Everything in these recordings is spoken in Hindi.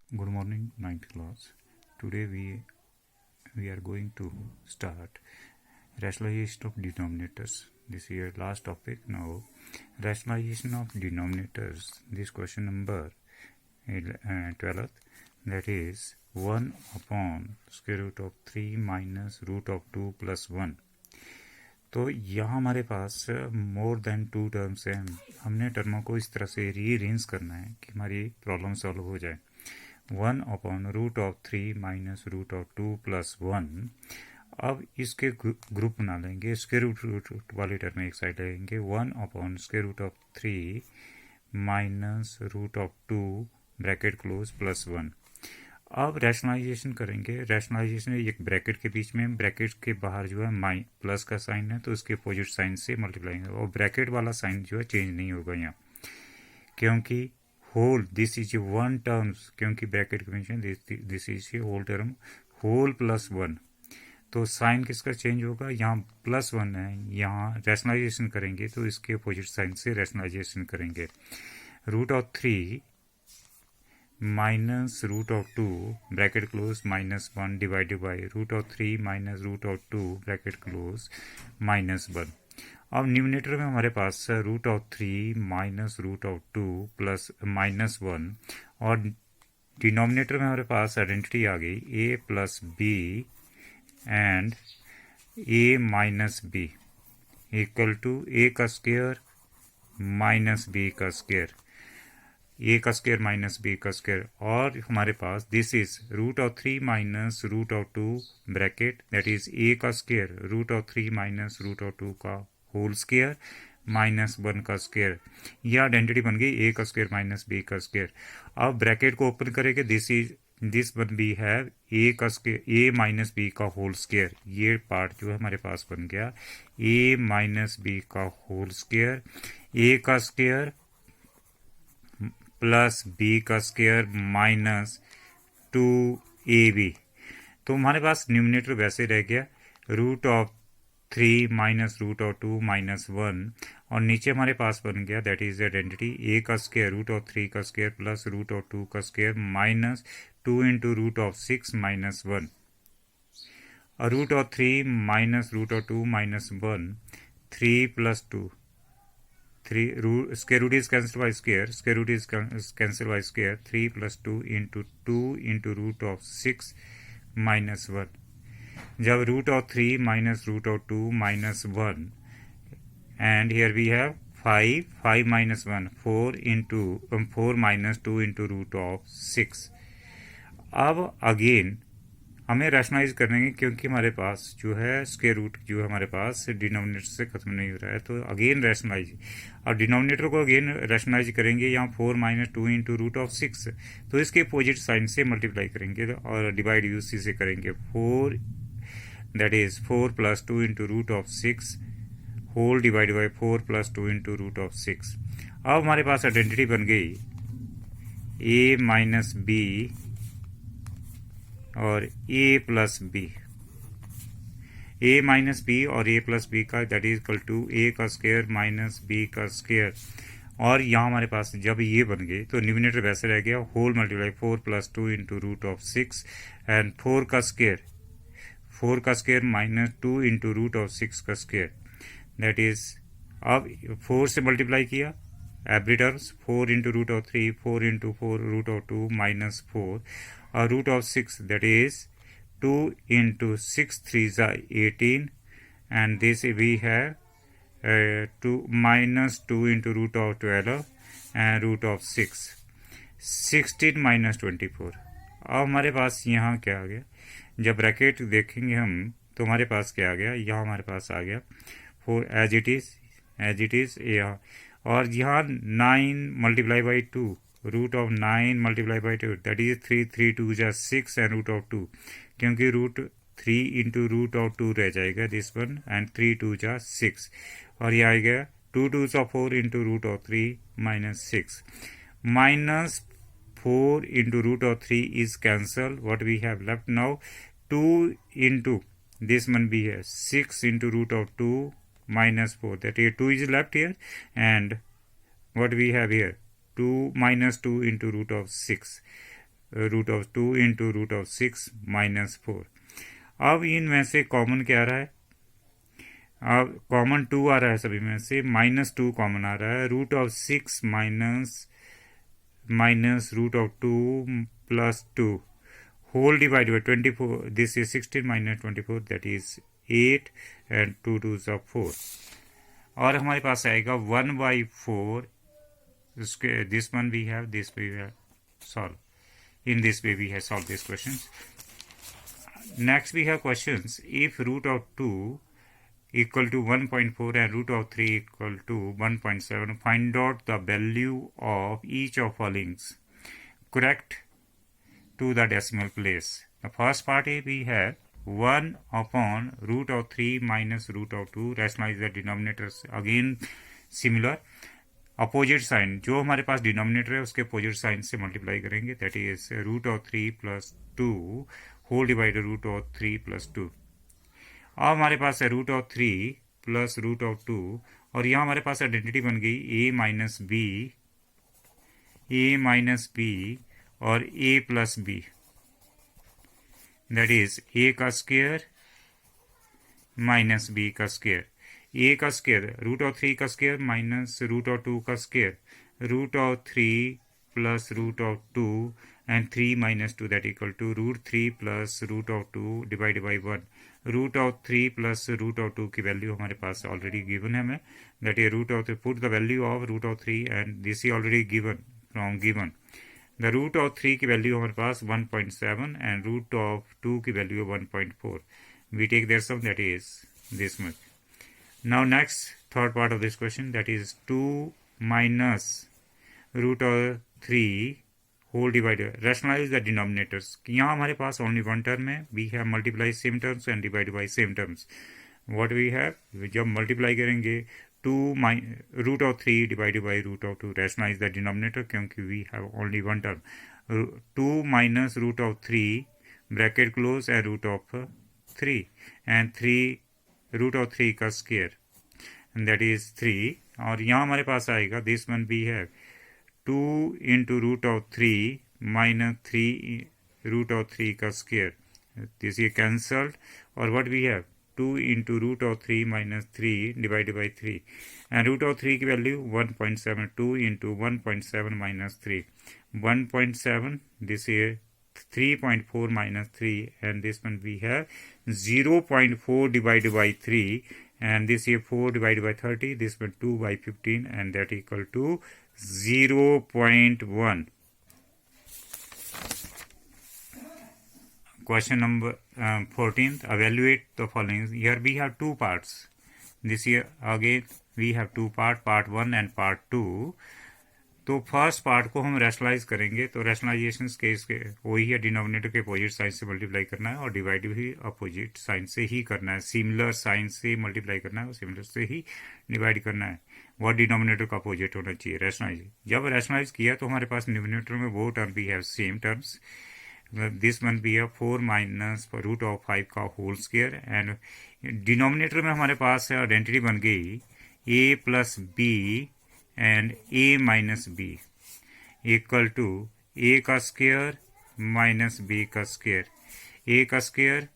Good morning, ninth class. Today we are going to start rationalization of denominators. This is your last topic now. Rationalization of denominators. This question number 12th, that is 1 upon square root of 3 minus root of 2 plus 1. तो यहाँ हमारे पास मोर देन टू टर्म्स हैं. हमने टर्मों को इस तरह से रीअरेंज करना है कि हमारी प्रॉब्लम सॉल्व हो जाए. 1 upon root of 3 minus root of 2 plus 1. अब इसके ग्रुप बना लेंगे. स्क्वायर रूट वाली टर्म एक साइड लेंगे. 1 upon square root of 3 minus root of 2 bracket close plus 1. अब रैशनलाइजेशन करेंगे. रैशनलाइजेशन एक ब्रैकेट के बीच में, ब्रैकेट के बाहर जो है प्लस का साइन है तो उसके अपोजिट साइन से मल्टीप्लाई होगा और ब्रैकेट वाला साइन जो है चेंज नहीं होगा यहाँ, क्योंकि whole this is one terms, क्योंकि ब्रैकेट के बीच में this is whole term whole plus 1. तो साइन किसका चेंज होगा, यहाँ प्लस 1 है, यहाँ रैशनलाइजेशन करेंगे तो इसके अपोजिट साइन से रैशनलाइजेशन करेंगे. Root of 3 minus root of 2 bracket close minus 1 divided by root of 3 minus root of 2 bracket close minus 1. अब न्यूमिनेटर में हमारे पास root of 3 minus root of 2 plus minus 1 और डिनोमिनेटर में हमारे पास आइडेंटिटी आ गई a plus b and a minus b equal to a का स्क्वायर माइनस b का स्क्वायर, a का स्क्वायर माइनस b का स्क्वायर. और हमारे पास this is root of 3 minus root of 2 bracket that is a का square root of 3 minus root of 2 का होल स्क्वायर माइनस 1 का स्क्वायर. यह आइडेंटिटी बन गई a का स्क्वायर माइनस b का स्क्वायर. अब ब्रैकेट को ओपन करेंगे. दिस वन बी है a का स्क्वायर a माइनस b का होल स्क्वायर. ये पार्ट जो है हमारे पास बन गया a माइनस b का होल स्क्वायर, a का स्क्वायर प्लस b का स्क्वायर माइनस 2ab. तो हमारे पास न्यूमिनेटर वैसे रह गया root of 3 minus root of 2 minus 1 और नीचे हमारे पास बन गया दैट इज आइडेंटिटी a का स्क्वायर रूट ऑफ 3 का स्क्वायर प्लस रूट ऑफ 2 का square minus 2 into root of 6 minus 1 और root of 3 minus root of 2 minus 1 3 plus 2 3 square root is cancelled by square root is cancelled by square 3 plus 2 into root of 6 minus 1. जब root of 3 minus root of 2 minus 1 and here we have 5 minus 1 4 minus 2 into root of 6. अब अगेन हमें रैशनलाइज करेंगे क्योंकि हमारे पास जो है स्क्वायर रूट जो है हमारे पास डिनोमिनेटर से खत्म नहीं हो रहा है, तो अगेन रैशनलाइज और डिनोमिनेटर को अगेन रैशनलाइज करेंगे. यहाँ 4 माइनस 2 इंटू रूट ऑफ 6 तो इसके अपोजिट साइन से मल्टीप्लाई करेंगे और डिवाइड यूसी से करेंगे. 4 that is 4 plus 2 into root of 6 whole divide by 4 plus 2 into root of 6. अब हमारे पास आइडेंटिटी बन गई a माइनस बी और a plus b. a minus b और a प्लस बी का that is equal to a का स्क्वायर माइनस b का स्क्वायर. और यहाँ हमारे पास जब ये बन गए तो न्यूमिनेटर वैसे रह गया whole multiply 4 plus 2 into root of 6 and 4 का square minus 2 into root of 6 का स्क्वायर दैट इज. अब 4 से मल्टीप्लाई किया every terms 4 into root of 3 4 into 4 root of 2 minus 4 और root of 6 that is 2 into 6 3s are 18 and this we have 2 minus 2 into root of 12 and root of 6 16 minus 24. अब हमारे पास यहाँ क्या आ गया, जब ब्रैकेट देखेंगे हम तो हमारे पास क्या आ गया, यहाँ हमारे पास आ गया 4 एज इट इज यहाँ. और यहाँ 9 multiply by 2 root of 9 multiply by 2 that is 3 2 जा 6 एंड रूट ऑफ 2, क्योंकि रूट 3 इंटू रूट ऑफ 2 रह जाएगा दिस वन एंड 3 2 जा 6 और ये आ गया 2 2 जा 4 into root of 3 minus 6 minus 4 into root of 3 is cancel. What we have left now 2 into this one भी है 6 into root of 2 minus 4 that is 2 is left here and what we have here 2 minus 2 into root of 6 root of 2 into root of 6 minus 4। अब इनमें से कॉमन क्या आ रहा है? अब कॉमन 2 आ रहा है सभी में से, -2 कॉमन आ रहा है। Root of 6 minus root of 2 plus 2 whole divide by 24, this is 16 minus 24, that is 8 and 2 2 of 4। और हमारे पास आएगा 1/4, this one we have, this we have solved. In this way we have solved these questions. Next we have questions. If root of 2 equal to 1.4 and root of 3 equal to 1.7, find out the value of each of followings correct to the decimal place. The first part is we have 1 upon root of 3 minus root of 2. Rationalize the denominators. Again similar. Opposite sign, जो हमारे पास डिनोमिनेटर है उसके अपोजिट साइन से मल्टीप्लाई करेंगे, that is root of 3 plus 2 whole divided root of 3 plus 2। अब हमारे पास है root of 3 plus root of 2, और यहाँ हमारे पास आइडेंटिटी बन गई a माइनस बी और a plus b, that is a का स्क्वायर माइनस b का स्क्वायर। a का स्क्वायर रूट ऑफ 3 का स्क्वायर माइनस रूट ऑफ 2 का square, root of 3 plus root of 2 and 3 minus 2 that equal to root 3 plus root of 2 divide by 1। Root of 3 plus root of 2 की वैल्यू हमारे पास ऑलरेडी गिवन है हमें, that is root of, put the value of root of 3 and this is already given from given. The root of 3 की वैल्यू हमारे पास 1.7 एंड रूट ऑफ 2 की value 1.4। We take their sum, that is this much. Now next, third part of this question, that is 2 minus root of 3 whole divided. Rationalize the denominators. यहाँ हमारे पास only one term है, we have multiply same terms and divide by same terms. What we have, जब multiply करेंगे 2 root of 3 divided by root of 2, rationalize the denominator क्योंकि we have only one term. 2 minus root of 3 bracket close and root of 3 and 3 root of 3 का स्क्वायर, दैट इज 3। और यहाँ हमारे पास आएगा दिस वन भी है 2 into root of 3 minus 3 root of 3 का स्क्वायर, दिस ये कैंसल्ड। और what we have 2 into root of 3 minus 3 divided by 3 and root of 3 की वैल्यू 1.7, 2 इंटू 1.7 माइनस 3 1.7, दिस ये 3.4 minus 3 and this one we have 0.4 divided by 3 and this here 4 divided by 30, this one 2 by 15 and that equal to 0.1. Question number 14th, evaluate the following. Here we have two parts. This here again we have two part 1 and part 2. तो फर्स्ट पार्ट को हम रैशनलाइज करेंगे, तो रैशनलाइजेशन के इसके वही है, डिनोमिनेटर के अपोजिट साइन से मल्टीप्लाई करना है और डिवाइड भी अपोजिट साइन से ही करना है, सिमिलर साइन से मल्टीप्लाई करना है और सिमिलर से ही डिवाइड करना है। वह डिनोमिनेटर का अपोजिट होना चाहिए रैशनलाइज। जब रैशनलाइज किया तो हमारे पास डिनोमिनेटर में वो टर्म भी है सेम टर्म्स, दिस वन भी है 4 माइनस रूट ऑफ 5 का होल स्क्वायर एंड डिनोमिनेटर में हमारे पास है आइडेंटिटी बन गई a plus b and a minus b equal to a का स्क्वायर माइनस b का स्क्वायर। a का स्क्वायर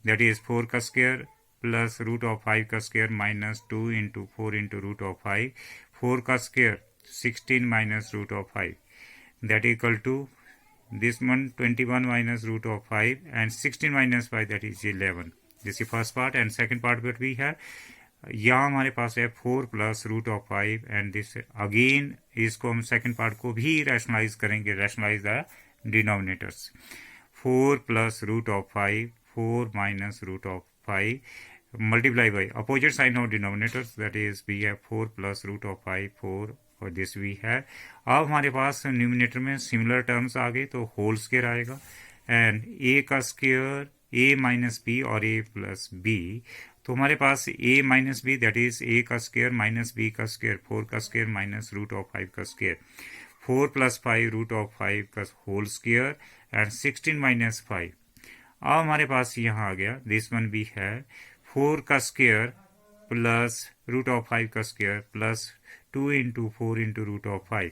दैट इज 4 का स्क्वायर प्लस रूट ऑफ 5 का square minus 2 into 4 into root of 5, 4 का square 16 minus root of 5 that equal to this one 21 minus root of 5 and 16 minus 5 that is 11। This is first part and second part but we have यहाँ हमारे पास है 4 plus root of 5 and this again इसको हम सेकंड पार्ट को भी रैशनलाइज करेंगे, rationalise the denominators 4 plus root of 5, 4 minus root of 5 multiply by opposite sign of denominators that is we have 4 plus root of 5 4 और दिस वी है। अब हमारे पास न्यूमिनेटर में सिमिलर टर्म्स आ गए तो होल स्क्वायर आएगा एंड a का स्क्वायर a माइनस बी और a प्लस बी, तो हमारे पास a minus b that is a का स्क्वायर माइनस b का स्क्वायर, 4 का स्क्वायर माइनस रूट ऑफ 5 का स्क्वायर, 4 प्लस 5 रूट ऑफ 5 का होल स्क्वायर एंड 16 माइनस 5। अब हमारे पास यहाँ आ गया दिस वन भी है 4 का स्क्वायर प्लस रूट ऑफ 5 का square plus 2 into 4 into root of 5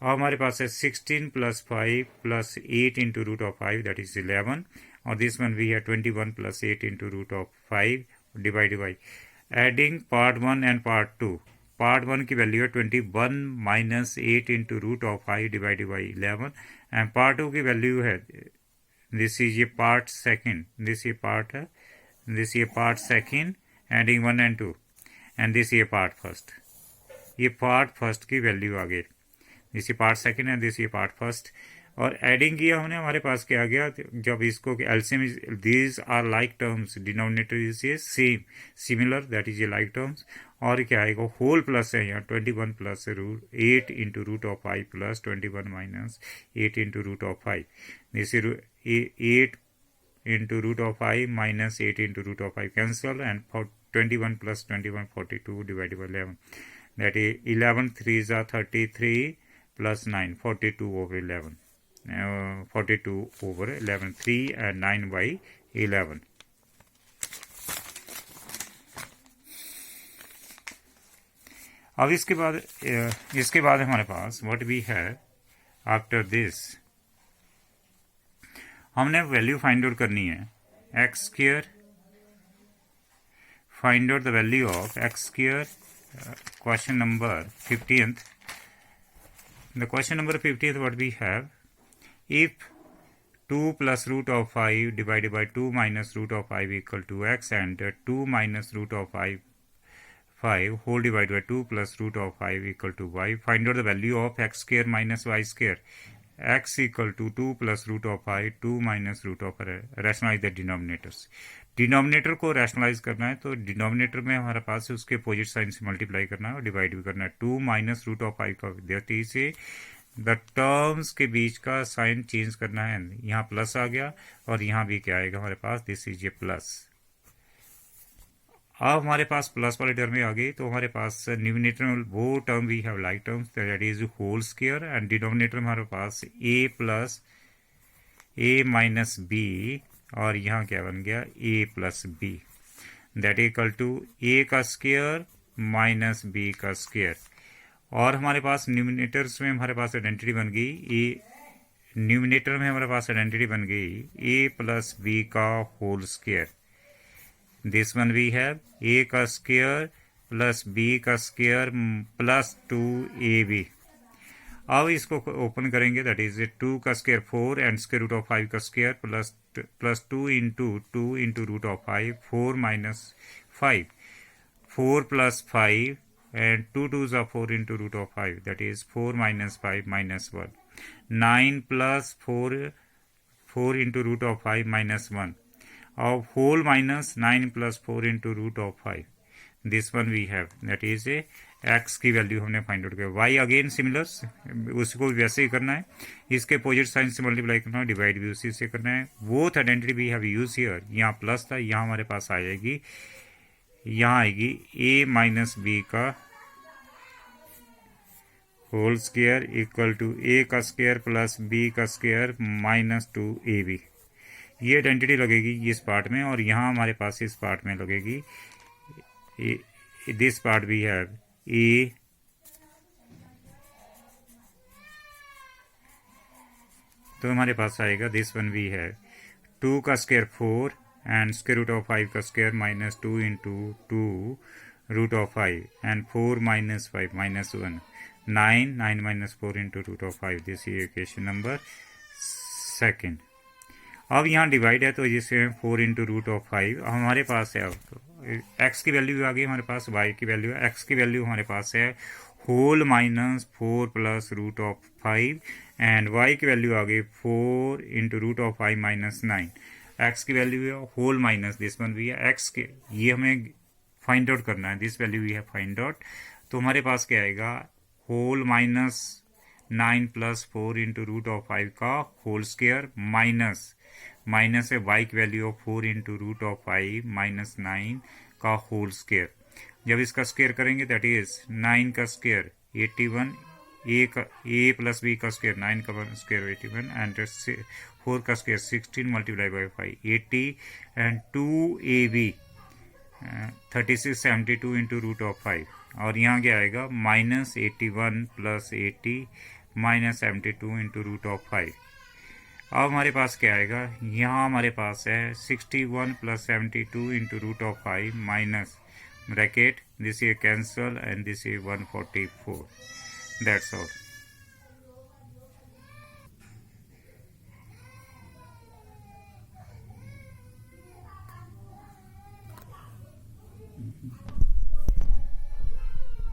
अब हमारे पास है 16 plus 5 plus 8 into root of 5 that is 11 और दिस वन वी है 21 plus 8 into root of 5 divide by adding part 1 and part 2। Part 1 की वैल्यू है 21 minus 8 into root of 5 divided by 11 and part 2 की वैल्यू है दिस इज ये पार्ट सेकेंड, दिस ये पार्ट है, दिस ये part second adding 1 and 2 and this ये पार्ट फर्स्ट। ये पार्ट फर्स्ट की वैल्यू आ गई, दिस ये पार्ट सेकेंड एंड दिस ये पार्ट फर्स्ट और एडिंग किया हमने, हमारे पास क्या आ गया जब इसको LCM these are like terms denominator is ये सेम सिमिलर दैट इज ये लाइक टर्म्स और क्या आएगा होल प्लस है यहाँ 21 plus root 8 into root of 5 plus 21 minus 8 into root of 5 this 8 into root of 5 minus 8 into root of 5 cancel and 21 plus 21 42 divided by 11 that is 11 3 33 plus 9 42 over 11 42 over 11 3 and 9 by 11। अब इसके बाद हमारे पास what we have after this, हमने वैल्यू फाइंड आउट करनी है x square, find out the value of x square. Question number 15th, the question number 15th what we have, if 2 plus root of 5 divided by 2 minus root of 5 equal to x and 2 minus root of 5 whole divided by 2 plus root of 5 equal to y, find out the value of x square minus y square, x equal to 2 plus root of 5 2 minus root of, rationalize the denominators। Denominator को रैशनलाइज करना है तो डिनोमिनेटर में हमारे पास उसके अपोजिट साइन से मल्टीप्लाई करना है और डिवाइड भी करना है। 2 माइनस रूट ऑफ 5 का विद्यार्थी से द टर्म्स के बीच का साइन चेंज करना है, यहाँ प्लस आ गया और यहाँ भी क्या आएगा हमारे पास दिस इज ये प्लस। अब हमारे पास प्लस वाले टर्म में आ गई तो हमारे पास न्यूमिनेटर में वो term we have like terms that is whole square and denominator में हमारे पास a plus a minus b और यहाँ क्या बन गया a plus b that equal to a का स्क्वायर माइनस b का स्क्वायर। और हमारे पास न्यूमिनेटर्स में हमारे पास आइडेंटिटी बन गई न्यूमिनेटर में हमारे पास आइडेंटिटी बन गई a प्लस b का whole square. This one we have a का स्क्वायर प्लस b का स्क्वायर प्लस 2ab। अब इसको ओपन करेंगे दैट इज 2 का square 4 and square root of 5 का square plus 2 into root of 5 4 minus 5 4 plus 5 and 2 2 ज़ा 4 into root of 5 that is 4 minus 5 minus 1 9 plus 4 into root of 5 minus 1 और whole minus 9 plus 4 into root of 5 this one we have that is a x की वैल्यू हमने फाइंड आउट किया। वाई अगेन सिमिलर उसको वैसे ही करना है, इसके अपोजिट साइन से मल्टीप्लाई करना है, डिवाइड भी उसी से करना है। Both identity we have use here, यहाँ प्लस था यहाँ हमारे पास आ जाएगी, यहाँ आएगी a माइनस बी का whole square equal to a का स्क्वायर प्लस b का स्क्वायर माइनस 2ab। ये आइडेंटिटी लगेगी इस पार्ट में और यहाँ हमारे पास इस पार्ट में लगेगी this part we have a तो हमारे पास आएगा दिस वन वी है 2 का square 4 and square root of 5 का square minus 2 into 2 root of 5 and 4 minus 5 minus 1 9 minus 4 into root of 5 this is equation number second. अब यहाँ डिवाइड है तो जिससे 4 इंटू रूट ऑफ 5 हमारे पास है, एक्स की वैल्यू आ गई हमारे पास, वाई की वैल्यू है, एक्स की वैल्यू हमारे पास है whole minus 4 plus root of 5 and y की वैल्यू आ गई 4 into root of 5 minus 9। X की वैल्यू है होल माइनस दिस वन भी है एक्स के, ये हमें फाइंड आउट करना है, दिस वैल्यू वी है फाइंड आउट। तो हमारे पास क्या आएगा whole minus 9 plus 4 into root of 5 का होल स्क्वायर माइनस है वाई की value of 4 into root of 5 minus 9 का होल स्क्वायर। जब इसका स्क्वायर करेंगे दैट इज 9 का स्क्वायर 81 ए प्लस बी का स्क्वायर 9 का स्क्वायर 81 एंड 4 का square 16 multiply by 5 80 and 2ab 36 72 into root of 5 और यहाँ क्या आएगा minus 81 plus 80 minus 72 into root of 5। अब हमारे पास क्या आएगा, यहाँ हमारे पास है 61 plus 72 into root of 5 minus bracket, this ये कैंसल एंड दिस ये 144। That's all.